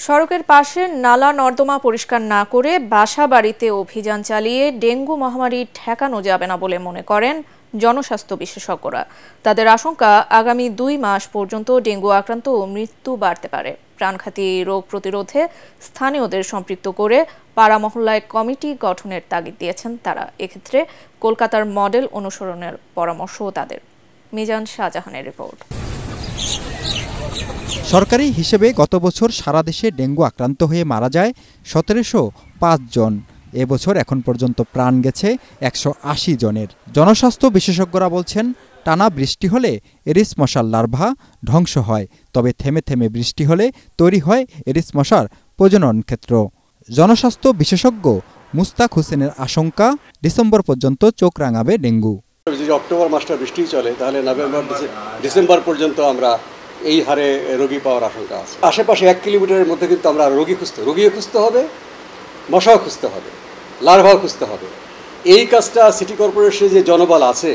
সড়কের পাশের নালা নর্দমা পরিষ্কার না করে বাসাবাড়িতে অভিযান চালিয়ে ডেঙ্গু মহামারী ঠেকানো যাবে না বলে মনে করেন জনস্বাস্থ্য বিশেষজ্ঞরা। তাদের আশঙ্কা, আগামী 2 মাস পর্যন্ত ডেঙ্গু আক্রান্ত ও মৃত্যু বাড়তে পারে। প্রাণঘাতী রোগ প্রতিরোধে স্থানীয়দের সম্পৃক্ত করে পাড়া মহল্লায় কমিটি গঠনের তাগিদ দিয়েছেন তারা। এক্ষেত্রে কলকাতার মডেল অনুসরণের পরামর্শও তাদের। মিজান শাহজাহানের রিপোর্ট। সরকারি হিসেবে গত বছর সারা দেশে ডেঙ্গু আক্রান্ত হয়ে মারা যায় ১৭০৫ জন। এবছর এখন পর্যন্ত প্রাণ গেছে ১৮০ জনের। জনস্বাস্থ্য বিশেষজ্ঞরা বলছেন, টানা বৃষ্টি হলে এডিস মশার লার্ভা ধ্বংস হয়, তবে থেমে থেমে বৃষ্টি হলে তৈরি হয় এডিস মশার প্রজনন ক্ষেত্র। জনস্বাস্থ্য বিশেষজ্ঞ মুস্তাক হোসেনের আশঙ্কা, ডিসেম্বর পর্যন্ত চোখ রাঙাবে ডেঙ্গু। যদি অক্টোবর মাসটা বৃষ্টি চলে, তাহলে নভেম্বর ডিসেম্বর পর্যন্ত আমরা এই হারে রোগী পাওয়ার আশঙ্কা আছে। আশেপাশে 1 কিলোমিটারের মধ্যে কিন্তু আমরা রোগীও খুঁজতে হবে, মশাও খুঁজতে হবে, লার্ভাও খুঁজতে হবে। এই কাজটা সিটি কর্পোরেশনের যে জনবল আছে,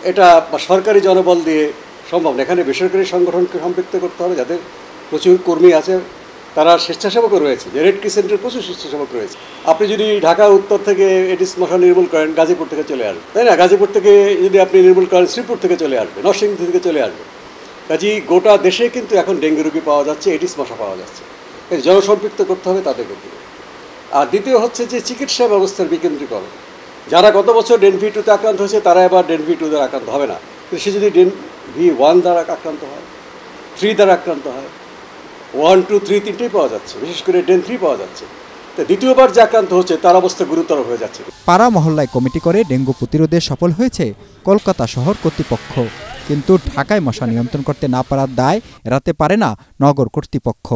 এটা সরকারি জনবল দিয়ে সম্ভব না। এখানে বেসরকারি সংগঠনকে সম্পৃক্ত করতে হবে, যাদের প্রচুর কর্মী আছে, তারা স্বেচ্ছাসেবকও রয়েছে। যে রেড ক্রিসেন্টের প্রচুর স্বেচ্ছাসেবক রয়েছে। আপনি যদি ঢাকা উত্তর থেকে এডিস মশা নির্মূল করেন, গাজীপুর থেকে চলে আসবে, তাই না? গাজীপুর থেকে যদি আপনি নির্মূল করেন, শ্রীপুর থেকে চলে আসবে, নরসিংদী থেকে চলে আসবে। কাজেই গোটা দেশে কিন্তু এখন ডেঙ্গু রোগী পাওয়া যাচ্ছে, এডিস মশা পাওয়া যাচ্ছে। জনসম্পৃক্ত করতে হবে তাদেরকে দিয়ে। আর দ্বিতীয় হচ্ছে যে চিকিৎসা ব্যবস্থার বিকেন্দ্রীকরণ। যারা গত বছর ডেনভি2তে আক্রান্ত হয়েছে, তারা এবার ডেনভি2 দ্বারা আক্রান্ত হবে না। কিন্তু সে যদি ডেনভি1 দ্বারা আক্রান্ত হয়, 3 দ্বারা আক্রান্ত হয়, 1, 2, 3 তিনটেই পাওয়া যাচ্ছে, বিশেষ করে ডেন3 পাওয়া যাচ্ছে। তো দ্বিতীয়বার যে আক্রান্ত হচ্ছে, তার অবস্থা গুরুতর হয়ে যাচ্ছে। পাড়া মহল্লায় কমিটি করে ডেঙ্গু প্রতিরোধে সফল হয়েছে কলকাতা শহর কর্তৃপক্ষ, কিন্তু ঢাকায় মশা নিয়ন্ত্রণ করতে না পারার দায় এড়াতে পারে না নগর কর্তৃপক্ষ,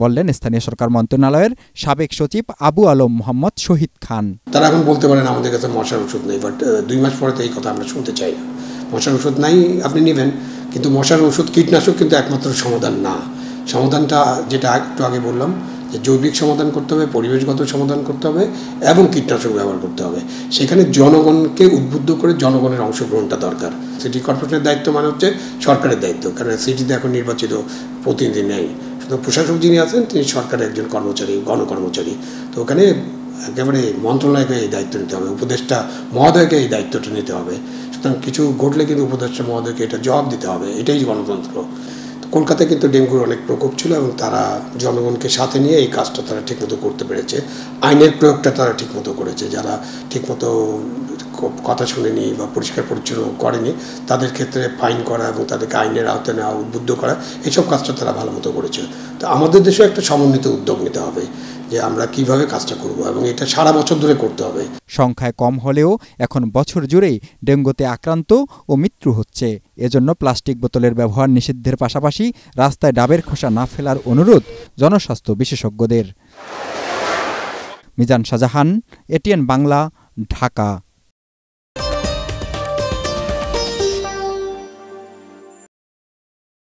বললেন স্থানীয় সরকার মন্ত্রণালয়ের সাবেক সচিব আবু আলম মোহাম্মদ শহীদ খান। তারা এখন বলতে পারেন আমাদের কাছে মশার ওষুধ নেই, বাট 2 মাস পরে তো এই কথা আমরা শুনতে চাই না। মশার ওষুধ নাই, আপনি নেবেন, কিন্তু মশার ওষুধ, কীটনাশক কিন্তু একমাত্র সমাধান না। সমাধানটা যেটা একটু আগে বললাম, যে জৈবিক সমাধান করতে হবে, পরিবেশগত সমাধান করতে হবে এবং কীটনাশক ব্যবহার করতে হবে। সেখানে জনগণকে উদ্বুদ্ধ করে জনগণের অংশগ্রহণটা দরকার। সিটি কর্পোরেশনের দায়িত্ব মানে হচ্ছে সরকারের দায়িত্ব, কারণ সিটিতে এখন নির্বাচিত প্রতিনিধি নেই। সুতরাং প্রশাসক যিনি আছেন, তিনি সরকারের একজন কর্মচারী, গণকর্মচারী। তো ওখানে একেবারে মন্ত্রণালয়কে এই দায়িত্ব নিতে হবে, উপদেষ্টা মহোদয়কে এই দায়িত্বটা নিতে হবে। সুতরাং কিছু ঘটলে কিন্তু উপদেষ্টা মহোদয়কে এটা জবাব দিতে হবে। এটাই গণতন্ত্র। কলকাতায় কিন্তু ডেঙ্গুর অনেক প্রকোপ ছিল এবং তারা জনগণকে সাথে নিয়ে এই কাজটা তারা ঠিকমতো করতে পেরেছে। আইনের প্রয়োগটা তারা ঠিকমতো করেছে। যারা ঠিকমতো কথা শুনেনি বা পরিষ্কার পরিচ্ছন্ন করেনি, তাদের ক্ষেত্রে ফাইন করা এবং তাদেরকে আইনের আওতায় নেওয়া, উদ্বুদ্ধ করা, এইসব কাজটা তারা ভালো মতো করেছে। তো আমাদের দেশেও একটা সমন্বিত উদ্যোগ নিতে হবে যে আমরা কিভাবে কাজটা করব, এবং এটা সারা বছর ধরে করতে হবে। সংখ্যায় কম হলেও এখন বছর জুড়েই ডেঙ্গুতে আক্রান্ত ও মৃত্যু হচ্ছে। এজন্য প্লাস্টিক বোতলের ব্যবহার নিষিদ্ধের পাশাপাশি রাস্তায় ডাবের খোসা না ফেলার অনুরোধ জনস্বাস্থ্য বিশেষজ্ঞদের। মিজান শাহজাহান, এটিএন বাংলা, ঢাকা।